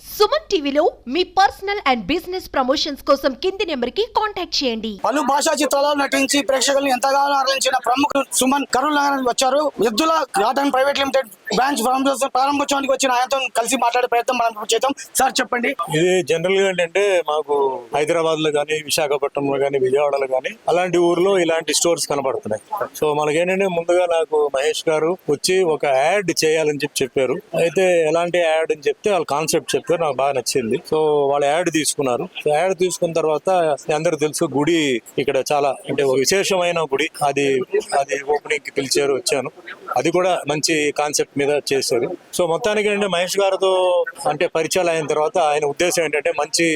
సుమన్ టీవీలో మీ personal and business promotions కోసం కింది నెంబర్కి కాంటాక్ట్ చేయండి. పలు భాషా చిత్రాల్లో నటించి ప్రేక్షకులను ఎంతగానో ఆదరించిన ప్రముఖులు సుమన్ కర్నూలు నగరానికి వచ్చారు. ఎద్దుల కాటన్ ప్రైవేట్ లిమిటెడ్ బ్రాంచ్ ప్రారంభోత్సవానికి వచ్చిన ఆయనతో కలిసి మాట్లాడే ప్రయత్నం మనం చేద్దాం. సార్ చెప్పండి. ఇది జనరల్ గా ఏంటంటే మాకు హైదరాబాద్ లో గానీ, విశాఖపట్నంలో గానీ, విజయవాడలో గానీ అలాంటి ఊర్లో ఇలాంటి స్టోర్స్ కనబడుతున్నాయి. సో మనకేంటంటే ముందుగా నాకు మహేష్ గారు వచ్చి ఒక యాడ్ చేయాలని చెప్పారు. అయితే ఎలాంటి యాడ్ అని చెప్తే వాళ్ళ కాన్సెప్ట్ చెప్పారు, నాకు బాగా నచ్చింది. సో వాళ్ళ యాడ్ తీసుకున్నారు. యాడ్ తీసుకున్న తర్వాత అందరూ తెలుసు గుడి ఇక్కడ చాలా అంటే ఒక విశేషమైన గుడి, అది ఓపెనింగ్ కి పిలిచారు, వచ్చాను. అది కూడా మంచి కాన్సెప్ట్ మీద చేశారు. సో మొత్తానికి ఏంటంటే మహేష్ గారితో అంటే పరిచయాలు అయిన తర్వాత ఆయన ఉద్దేశం ఏంటంటే మంచి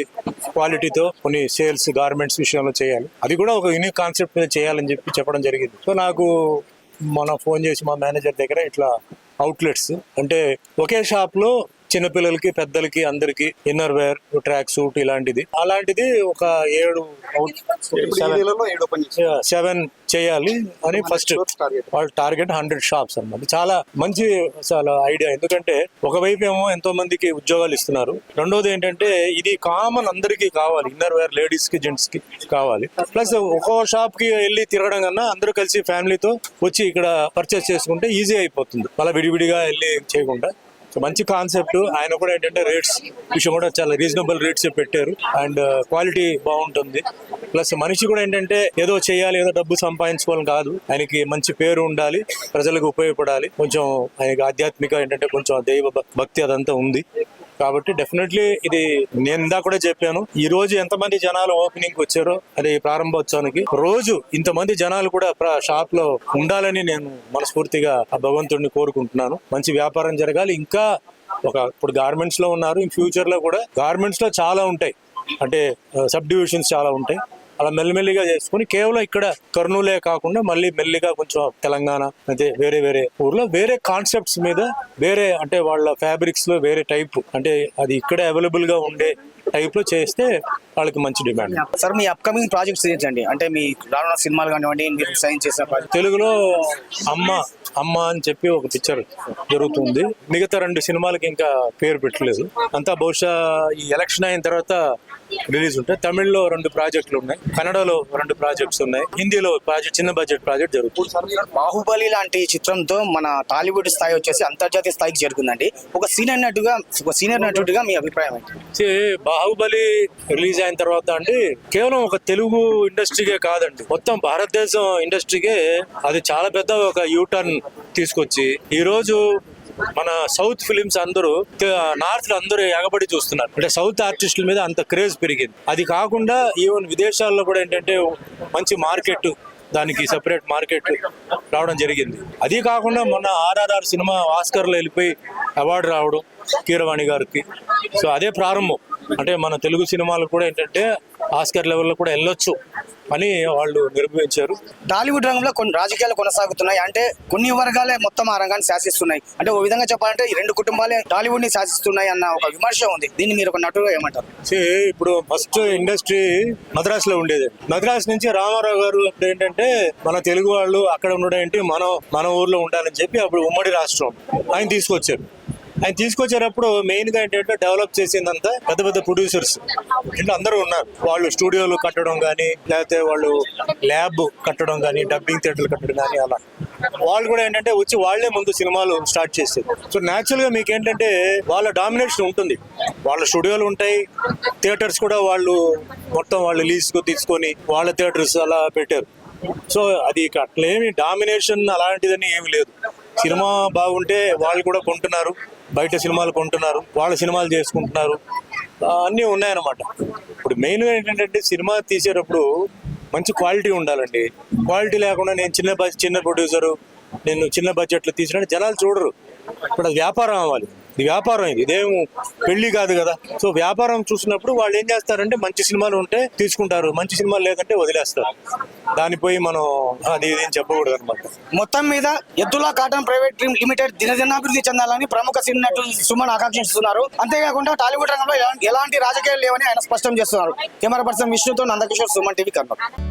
క్వాలిటీతో కొన్ని సేల్స్ గార్మెంట్స్ విషయంలో చేయాలి, అది కూడా ఒక యూనిక్ కాన్సెప్ట్ మీద చేయాలని చెప్పడం జరిగింది. సో నాకు మన ఫోన్ చేసి మా మేనేజర్ దగ్గర ఇట్లా అవుట్లెట్స్ అంటే ఒకే షాప్ లో చిన్నపిల్లలకి, పెద్దలకి, అందరికి ఇన్నర్ వేర్, ట్రాక్ సూట్ అలాంటిది ఒక 7 చేయాలి అని ఫస్ట్ వాళ్ళ టార్గెట్ 100 షాప్స్ అన్నమాట. చాలా మంచి ఐడియా. ఎందుకంటే ఒకవైపు ఏమో ఎంతో మందికి ఉద్యోగాలు ఇస్తున్నారు, రెండోది ఏంటంటే ఇది కామన్ అందరికీ కావాలి, ఇన్నర్ వేర్ లేడీస్ కి, జెంట్స్ కి కావాలి. ప్లస్ ఒక్కో షాప్ కి వెళ్ళి తిరగడం కన్నా అందరూ కలిసి ఫ్యామిలీతో వచ్చి ఇక్కడ పర్చేస్ చేసుకుంటే ఈజీ అయిపోతుంది, మళ్ళీ విడివిడిగా వెళ్ళి చేయకుండా. సో మంచి కాన్సెప్ట్. ఆయన కూడా ఏంటంటే రేట్స్ విషయం కూడా చాలా రీజనబుల్ రేట్స్ పెట్టారు అండ్ క్వాలిటీ బాగుంటుంది. ప్లస్ మనిషి కూడా ఏంటంటే ఏదో చేయాలి, ఏదో డబ్బు సంపాదించుకోవాలని కాదు, ఆయనకి మంచి పేరు ఉండాలి, ప్రజలకు ఉపయోగపడాలి, కొంచెం ఆయనకి ఆధ్యాత్మిక ఏంటంటే కొంచెం దైవ భక్తి అదంతా ఉంది. కాబట్టి డెఫినెట్లీ ఇది నేను ఇందా కూడా చెప్పాను, ఈ రోజు ఎంతమంది జనాలు ఓపెనింగ్ వచ్చారో అది ప్రారంభోత్సవానికి, రోజు ఇంతమంది జనాలు కూడా షాప్ లో ఉండాలని నేను మనస్ఫూర్తిగా ఆ భగవంతుడిని కోరుకుంటున్నాను. మంచి వ్యాపారం జరగాలి. ఇంకా ఇప్పుడు గార్మెంట్స్ లో ఉన్నారు, ఫ్యూచర్ లో కూడా గార్మెంట్స్ లో చాలా ఉంటాయి, అంటే సబ్ డివిజన్స్ చాలా ఉంటాయి. అలా మెల్లిమెల్లిగా చేసుకుని కేవలం ఇక్కడ కర్నూలే కాకుండా మళ్ళీ మెల్లిగా కొంచెం తెలంగాణ అంటే వేరే ఊర్లో వేరే కాన్సెప్ట్స్ మీద వేరే అంటే వాళ్ళ ఫ్యాబ్రిక్స్ లో వేరే టైప్ అంటే అది ఇక్కడ అవైలబుల్ గా ఉండే టైప్ లో చేస్తే వాళ్ళకి మంచి డిమాండ్. సార్ మీ అప్కమింగ్ ప్రాజెక్ట్స్ ఏంటండి? అంటే మీ రానున్న సినిమాలు కానివ్వండి, మీరు సైన్ చేసిన ప్రాజెక్ట్. తెలుగులో అమ్మ అని చెప్పి ఒక పిక్చర్ జరుగుతుంది. మిగతా 2 సినిమాలకి ఇంకా పేరు పెట్టలేదు, అంతా బహుశా ఈ ఎలక్షన్ అయిన తర్వాత రిలీజ్ ఉంటాయి. తమిళ్లో 2 ప్రాజెక్టులు ఉన్నాయి, కన్నడలో 2 ప్రాజెక్ట్స్ ఉన్నాయి, హిందీలో చిన్న బడ్జెట్ ప్రాజెక్ట్ జరుగుతుంది. బాహుబలి లాంటి చిత్రంతో మన టాలీవుడ్ స్థాయి వచ్చేసి అంతర్జాతీయ స్థాయికి చేరుకుందండి. ఒక సీనియర్ నటుడిగా మీ అభిప్రాయం ఏంటి? బాహుబలి రిలీజ్ అయిన తర్వాత అండి కేవలం ఒక తెలుగు ఇండస్ట్రీకే కాదండి, మొత్తం భారతదేశం ఇండస్ట్రీకే అది చాలా పెద్ద ఒక యూటర్న్ తీసుకొచ్చి ఈ రోజు మన సౌత్ ఫిలిమ్స్ అందరూ నార్త్ లో అందరూ ఎగబడి చూస్తున్నారు. అంటే సౌత్ ఆర్టిస్టుల మీద అంత క్రేజ్ పెరిగింది. అది కాకుండా ఈవెన్ విదేశాల్లో కూడా ఏంటంటే మంచి మార్కెట్, దానికి సెపరేట్ మార్కెట్ రావడం జరిగింది. అది కాకుండా మొన్న RRR సినిమా ఆస్కర్లో వెళ్ళిపోయి అవార్డు రావడం కీరవాణి గారికి. సో అదే ప్రారంభం. అంటే మన తెలుగు సినిమాలు కూడా ఏంటంటే ఆస్కర్ లెవెల్లో కూడా వెళ్ళొచ్చు అని వాళ్ళు నిరూపించారు. టాలీవుడ్ రంగంలో కొన్ని రాజకీయాలు కొనసాగుతున్నాయి, అంటే కొన్ని వర్గాలే మొత్తం ఆ రంగాన్ని శాసిస్తున్నాయి. అంటే ఓ విధంగా చెప్పాలంటే ఈ 2 కుటుంబాలే టాలీవుడ్ ని శాసిస్తున్నాయి అన్న ఒక విమర్శ ఉంది. దీన్ని మీరు ఒక నటుగా ఏమంటారు? ఇప్పుడు ఫస్ట్ ఇండస్ట్రీ మద్రాస్ లో ఉండేది. మద్రాస్ నుంచి రామారావు గారు ఏంటంటే మన తెలుగు వాళ్ళు అక్కడ ఉండడం ఏంటి, మన ఊర్లో ఉండాలని చెప్పి అప్పుడు ఉమ్మడి రాష్ట్రం ఆయన తీసుకొచ్చారు. ఆయన తీసుకొచ్చేటప్పుడు మెయిన్ గా ఏంటంటే డెవలప్ చేసిందంతా పెద్ద ప్రొడ్యూసర్స్ ఇంట్లో అందరూ ఉన్నారు. వాళ్ళు స్టూడియోలు కట్టడం కానీ, లేకపోతే వాళ్ళు ల్యాబ్ కట్టడం కానీ, డబ్బింగ్ థియేటర్లు కట్టడం కానీ, అలా వాళ్ళు కూడా ఏంటంటే వచ్చి వాళ్లే ముందు సినిమాలు స్టార్ట్ చేసేది. సో న్యాచురల్ గా మీకు ఏంటంటే వాళ్ళ డామినేషన్ ఉంటుంది, వాళ్ళ స్టూడియోలు ఉంటాయి, థియేటర్స్ కూడా వాళ్ళు మొత్తం వాళ్ళు లీజ్ కు తీసుకొని వాళ్ళ థియేటర్స్ అలా పెట్టారు. సో అది అట్లేమి డామినేషన్ అలాంటిదని ఏమి లేదు. సినిమా బాగుంటే వాళ్ళు కూడా కొంటున్నారు, బయట సినిమాలు కొంటున్నారు, వాళ్ళ సినిమాలు చేసుకుంటున్నారు, అన్నీ ఉన్నాయన్నమాట. ఇప్పుడు మెయిన్ ఏంటంటే సినిమా తీసేటప్పుడు మంచి క్వాలిటీ ఉండాలండి. క్వాలిటీ లేకుండా నేను చిన్న ప్రొడ్యూసరు, నేను చిన్న బడ్జెట్లో తీసినట్టు జనాలు చూడరు. ఇప్పుడు అది వ్యాపారం అవ్వాలి, ఇది వ్యాపారం, ఇదేం పెళ్లి కాదు కదా. సో వ్యాపారం చూసినప్పుడు వాళ్ళు ఏం చేస్తారంటే మంచి సినిమాలు ఉంటే తీసుకుంటారు, మంచి సినిమాలు లేదంటే వదిలేస్తారు. దానిపోయి మనం అది ఇదేం చెప్పకూడదు అనమాట. మొత్తం మీద ఎద్దుల కాటన్ ప్రైవేట్ లిమిటెడ్ దినదినాభివృద్ధి చెందాలని ప్రముఖ సినీ నటులు సుమన్ ఆకాంక్షిస్తున్నారు. అంతేకాకుండా టాలీవుడ్ రంగంలో ఎలాంటి రాజకీయాలు లేవని ఆయన స్పష్టం చేస్తున్నారు. కెమెరా పర్సన్ విష్ణుతో నందకిషోర్, సుమన్ టీవీ, కర్నూలు.